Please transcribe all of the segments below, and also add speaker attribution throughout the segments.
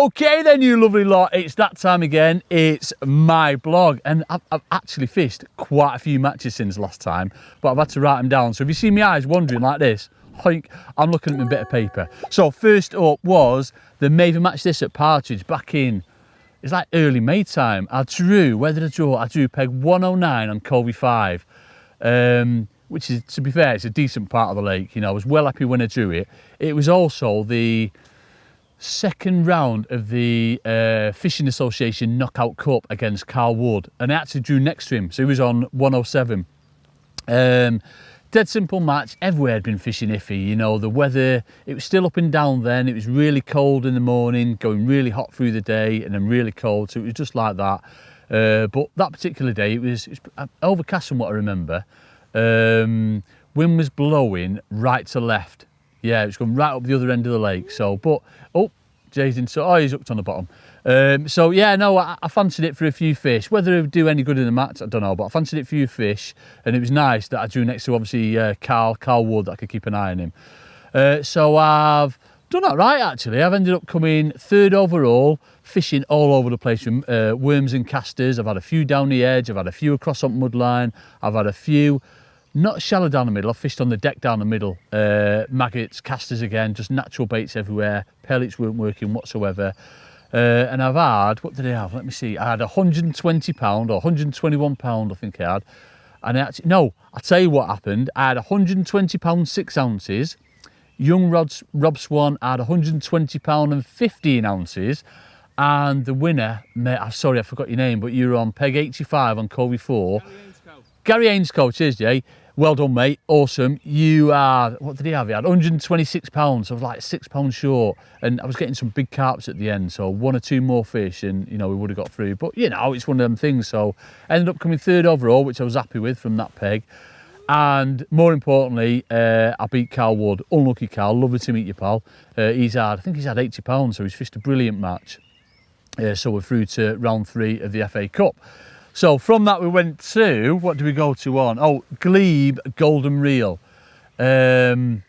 Speaker 1: Okay then, you lovely lot, it's that time again. It's my blog, and I've actually fished quite a few matches since last time, but I've had to write them down. So if you see my eyes wandering like this, I'm looking at my bit of paper. So first up was the Maven Match this at Partridge back in, it's like early May time. I drew, where did I draw? I drew peg 109 on Qualifier, which is, to be fair, it's a decent part of the lake. You know, I was well happy when I drew it. It was also the second round of the Fishing Association Knockout Cup against Carl Wood, and I actually drew next to him, so he was on 107. Dead simple match. Everywhere had been fishing iffy, you know, the weather, it was still up and down then. It was really cold in the morning, going really hot through the day, and then really cold, so it was just like that. But that particular day, it was overcast from what I remember. Wind was blowing right to left. Yeah, it's going right up the other end of the lake. So, but, oh, Jay's in, so, oh, he's hooked on the bottom. So, yeah, no, I fancied it for a few fish. Whether it would do any good in the match, I don't know, but I fancied it for a few fish. And it was nice that I drew next to, obviously, Carl Wood, that I could keep an eye on him. So I've done that right, actually. I've ended up coming third overall, fishing all over the place with worms and casters. I've had a few down the edge. I've had a few across up mud line. I've had a few not shallow down the middle. I've fished on the deck down the middle. Maggots, casters again, just natural baits everywhere. Pellets weren't working whatsoever. And I've had, what did I have? Let me see. I had 120 pound or 121 pound, I think I had. And I actually, no, I'll tell you what happened. I had 120 pound 6 ounces. Young Rob Swan had 120 pound and 15 ounces. And the winner, mate, I'm sorry, I forgot your name, but you were on peg 85 on Covey 4. Gary Ainscoe, cheers, Jay. Well done, mate. Awesome. You are, what did he have? He had 126 pounds, so I was like £6 short. And I was getting some big carps at the end, so one or two more fish and, you know, we would have got through. But, you know, it's one of them things. So I ended up coming third overall, which I was happy with from that peg. And more importantly, I beat Carl Wood. Unlucky Carl, lovely to meet you, pal. He's had, I think he's had 80 pounds, so he's fished a brilliant match. So we're through to round 3 of the FA Cup. So from that we went to, what did we go to on? Oh, Glebe Golden Reel. I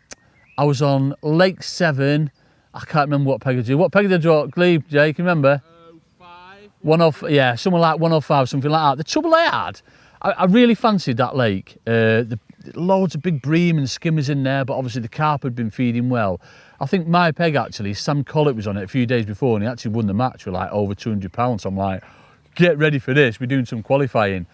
Speaker 1: was on Lake 7. I can't remember what peg I drew. What peg did I draw? Glebe, Jay, can you remember? 105. Yeah, something like 105, something like that. The trouble I had, I really fancied that lake. Loads of big bream and skimmers in there, but obviously the carp had been feeding well. I think my peg actually, Sam Collett was on it a few days before and he actually won the match with like over 200 pounds. So I'm like, get ready for this, we're doing some qualifying.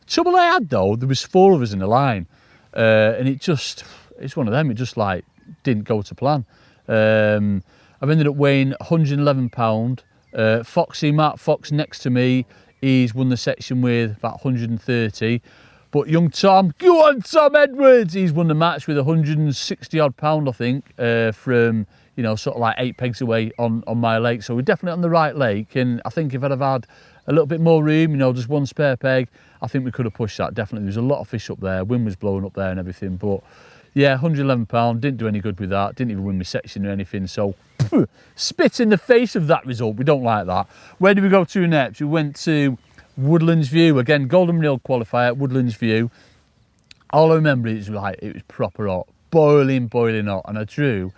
Speaker 1: Trouble I had though, there was 4 of us in the line, and it's one of them, it just like didn't go to plan. I've ended up weighing 111 pound. Matt Fox next to me, he's won the section with about 130. But young Tom, go on Tom Edwards, he's won the match with 160 odd pound, I think, from, you know, sort of like 8 pegs away on my lake. So we're definitely on the right lake, and I think if I'd have had a little bit more room, you know, just one spare peg, I think we could have pushed that, definitely. There was a lot of fish up there, wind was blowing up there and everything, but yeah, 111 pound, didn't do any good with that, didn't even win my section or anything, so spit in the face of that result, we don't like that. Where did we go to next? We went to Woodland's View, again, Golden Reel qualifier at Woodland's View. All I remember is like, it was proper hot, boiling hot, and I drew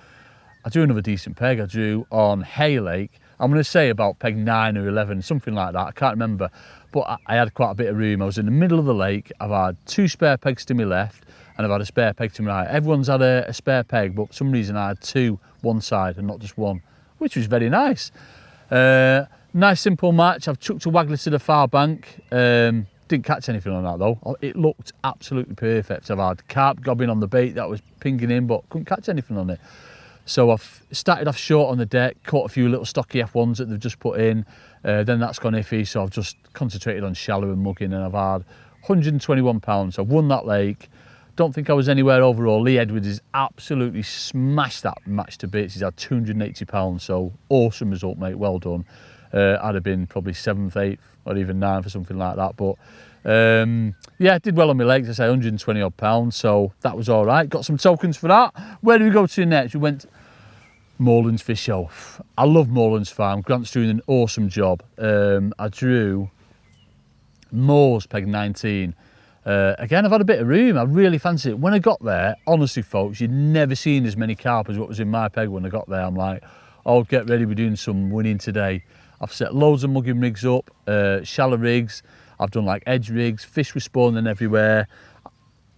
Speaker 1: another decent peg. I drew on Hay Lake. I'm going to say about peg 9 or 11, something like that. I can't remember, but I had quite a bit of room. I was in the middle of the lake. I've had 2 spare pegs to my left, and I've had a spare peg to my right. Everyone's had a spare peg, but for some reason I had 2 one side and not just one, which was very nice. Nice simple match. I've chucked a waggler to the far bank. Didn't catch anything on that though. It looked absolutely perfect. I've had carp gobbing on the bait that was pinging in, but couldn't catch anything on it. So I've started off short on the deck, caught a few little stocky F1s that they've just put in. Then that's gone iffy, so I've just concentrated on shallow and mugging, and I've had 121 pounds. I've won that lake. Don't think I was anywhere overall. Lee Edwards has absolutely smashed that match to bits. He's had 280 pounds, so awesome result, mate. Well done. I'd have been probably 7th, 8th, or even 9th or something like that. But yeah, did well on my legs. I say 120 odd pounds, so that was all right. Got some tokens for that. Where do we go to next? We went Moorland's Fish Show. I love Moorland's Farm. Grant's doing an awesome job. I drew Moore's peg 19. Again, I've had a bit of room. I really fancy it. When I got there, honestly, folks, you'd never seen as many carp as what was in my peg when I got there. I'm like, oh, get ready, we're doing some winning today. I've set loads of mugging rigs up, shallow rigs. I've done like edge rigs, fish were spawning everywhere.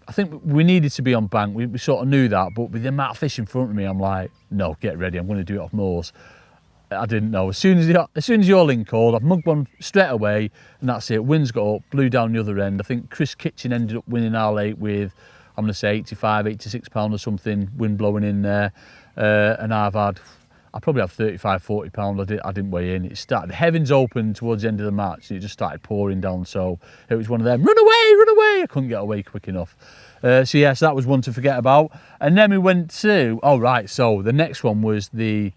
Speaker 1: I think we needed to be on bank. We sort of knew that, but with the amount of fish in front of me, I'm like, no, get ready. I'm going to do it off moors. I didn't know. As soon as your link called, I've mugged one straight away, and that's it. Winds got up, blew down the other end. I think Chris Kitchen ended up winning our late with, I'm going to say 85, 86 pound or something, wind blowing in there. And I probably have 35, 40 pound. I didn't weigh in. It started, the heavens opened towards the end of the match, and it just started pouring down. So it was one of them, run away, run away. I couldn't get away quick enough. So yes, that was one to forget about. And then we went to, so the next one was the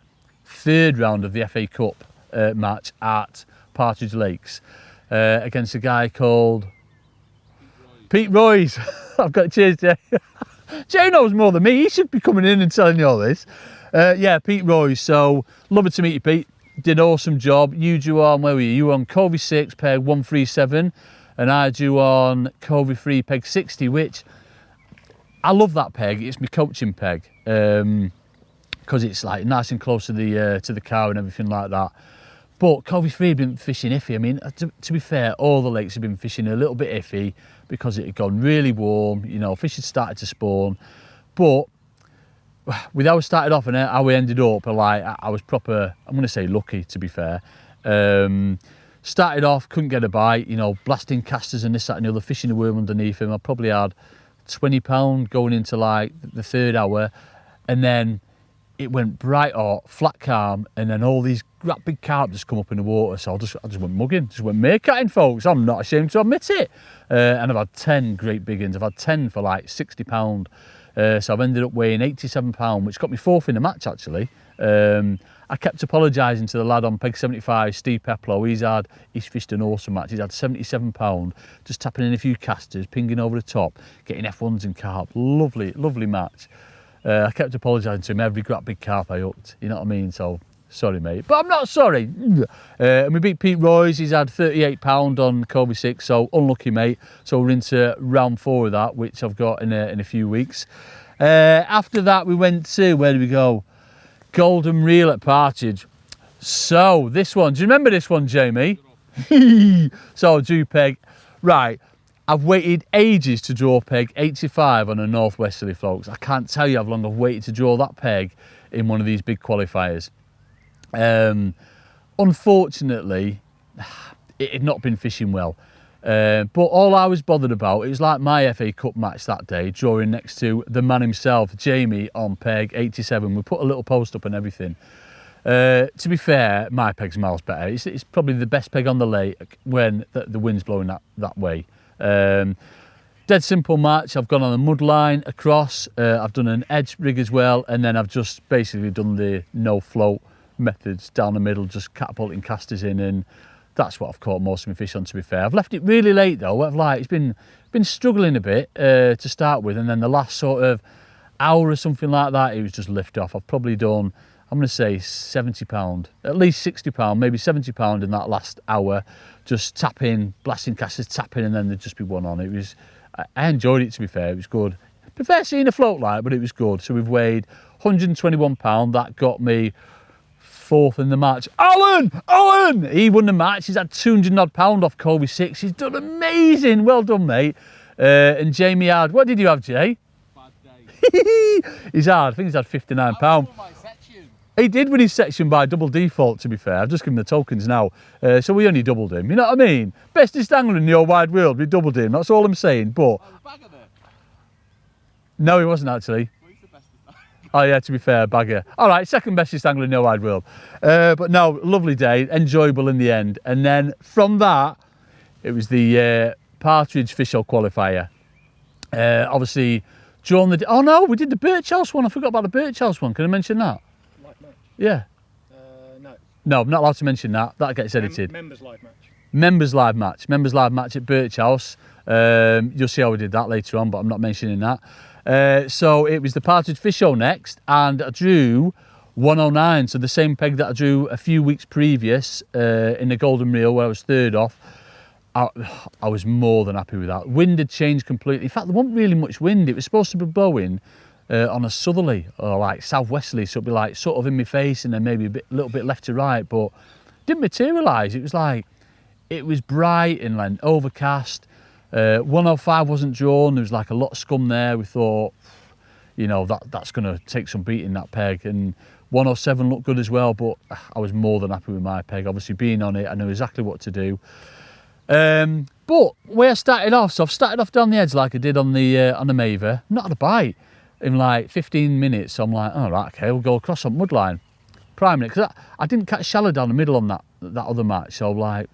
Speaker 1: third round of the FA Cup match at Partridge Lakes against a guy called Pete Royce. I've got cheers, Jay. Jay knows more than me. He should be coming in and telling you all this. Yeah, Pete Royce. So, lovely to meet you, Pete. Did an awesome job. You drew on, where were you? You were on Covey 6, peg 137, and I drew on Covey 3, peg 60, which I love that peg. It's my coaching peg because it's like nice and close to the car and everything like that. But Covey 3 had been fishing iffy. I mean, to be fair, all the lakes have been fishing a little bit iffy because it had gone really warm. You know, fish had started to spawn. But with how we started off and how we ended up, like, I was proper, I'm going to say lucky, to be fair. Started off, couldn't get a bite, you know, blasting casters and this, that and the other, fishing the worm underneath him. I probably had 20 pound going into like the third hour, and then it went bright hot, flat calm, and then all these big carp just come up in the water. So I just went mugging, just went meerkatting, folks. I'm not ashamed to admit it. And I've had 10 great big ones. I've had 10 for like 60 pound. So I've ended up weighing 87 pound, which got me fourth in the match actually. I kept apologising to the lad on peg 75, Steve Peplow. He's fished an awesome match. He's had 77 pound, just tapping in a few casters, pinging over the top, getting F1s and carp. Lovely, lovely match. I kept apologising to him every big carp I hooked, you know what I mean? So, sorry mate, but I'm not sorry. And we beat Pete Royce. He's had 38 pound on Covey 6, so unlucky mate. So we're into round 4 of that, which I've got in a few weeks. After that we went to, where did we go? Golden Reel at Partridge. So this one, do you remember this one, Jamie? So drew peg, right. I've waited ages to draw peg 85 on a northwesterly, folks. I can't tell you how long I've waited to draw that peg in one of these big qualifiers. Unfortunately, it had not been fishing well. But all I was bothered about, it was like my FA Cup match that day, drawing next to the man himself, Jamie, on peg 87. We put a little post up and everything. To be fair, my peg's miles better. It's probably the best peg on the lake when the wind's blowing that way. Dead simple match. I've gone on a mud line across. I've done an edge rig as well, and then I've just basically done the no float methods down the middle, just catapulting casters in, and that's what I've caught most of my fish on, to be fair. I've left it really late though. It's been struggling a bit to start with, and then the last sort of hour or something like that, it was just lift off. I've probably done, I'm going to say 70 pound, at least 60 pound, maybe 70 pound in that last hour, just tapping, blasting casters, tapping, and then there'd just be one on. It was, I enjoyed it, to be fair. It was good. I prefer seeing a float light, but it was good. So we've weighed 121 pound. That got me fourth in the match. Alan, he won the match. He's had 200 odd pound off Covey 6. He's done amazing. Well done, mate. And Jamie had, what did you have, Jay?
Speaker 2: Bad day.
Speaker 1: He's had, I think he's had 59 pound. He did win his section by double default, to be fair. I've just given him the tokens now. So we only doubled him. You know what I mean? Bestest angler in the whole wide world. We doubled him. That's all I'm saying. But no, he wasn't actually.
Speaker 2: Well, he's the bestest angler.
Speaker 1: Oh yeah, to be fair, bagger. All right, second bestest angler in the whole wide world. But no, lovely day. Enjoyable in the end. And then from that, it was the Partridge FishO Qualifier. Obviously, during the... Oh no, we did the Birch House one. I forgot about the Birch House one. Can I mention that? Yeah.
Speaker 2: No.
Speaker 1: No, I'm not allowed to mention that. That gets edited.
Speaker 2: Members live match.
Speaker 1: Members live match. Members live match at Birch House. You'll see how we did that later on, but I'm not mentioning that. So it was the Partridge FishO next, and I drew 109. So the same peg that I drew a few weeks previous in the Golden Reel, where I was third off. I was more than happy with that. Wind had changed completely. In fact, there wasn't really much wind. It was supposed to be blowing on a southerly or like southwesterly, so it'd be like sort of in my face and then maybe a little bit left to right, but didn't materialise. It was like, it was bright and like overcast. 105 wasn't drawn, there was like a lot of scum there. We thought, you know, that's going to take some beating, that peg. And 107 looked good as well, but I was more than happy with my peg. Obviously being on it, I knew exactly what to do. But where I started off, so I've started off down the edge like I did on the Maven, not had a bite in like 15 minutes. So I'm like, all right, okay, we'll go across on mudline, priming it, because I didn't catch shallow down the middle on that other match. So I'm like,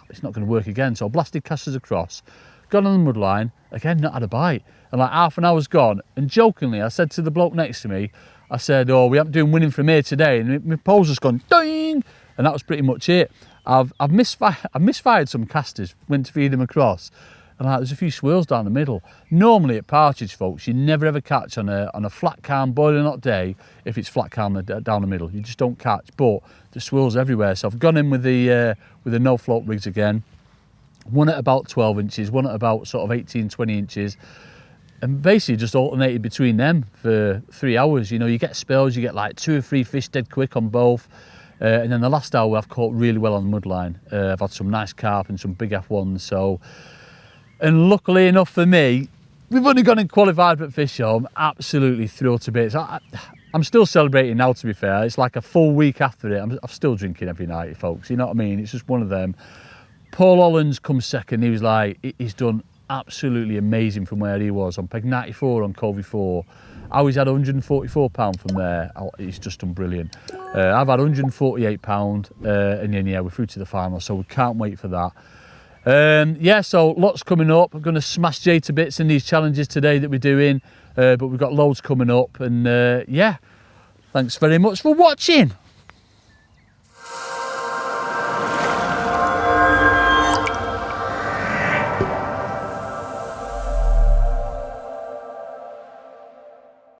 Speaker 1: it's not going to work again. So I blasted casters across, got on the mudline, again, not had a bite. And like half an hour's gone, and jokingly, I said to the bloke next to me, I said, oh, we haven't doing winning from here today. And my pole's just gone, ding! And that was pretty much it. I've misfired some casters, went to feed them across, and like, there's a few swirls down the middle. Normally at Partridge, folks, you never ever catch on a flat, calm, boiling hot day. If it's flat, calm down the middle, you just don't catch. But the swirls everywhere. So I've gone in with the no float rigs again. One at about 12 inches, one at about sort of 18, 20 inches. And basically just alternated between them for 3 hours. You know, you get spells, you get like 2 or 3 fish dead quick on both. And then the last hour I've caught really well on the mudline. I've had some nice carp and some big F1s. So, and luckily enough for me, we've only gone and qualified for FishOMania. Absolutely thrilled to bits. I'm still celebrating now, to be fair. It's like a full week after it. I'm still drinking every night, folks. You know what I mean? It's just one of them. Paul Hollands comes second. He was like, he's done absolutely amazing from where he was on peg 94 on Covey 4. I always had £144 from there. He's just done brilliant. I've had £148, and then yeah, we're through to the final, so we can't wait for that. Yeah, so lots coming up. I'm going to smash Jay to bits in these challenges today that we're doing, but we've got loads coming up, and yeah, thanks very much for watching.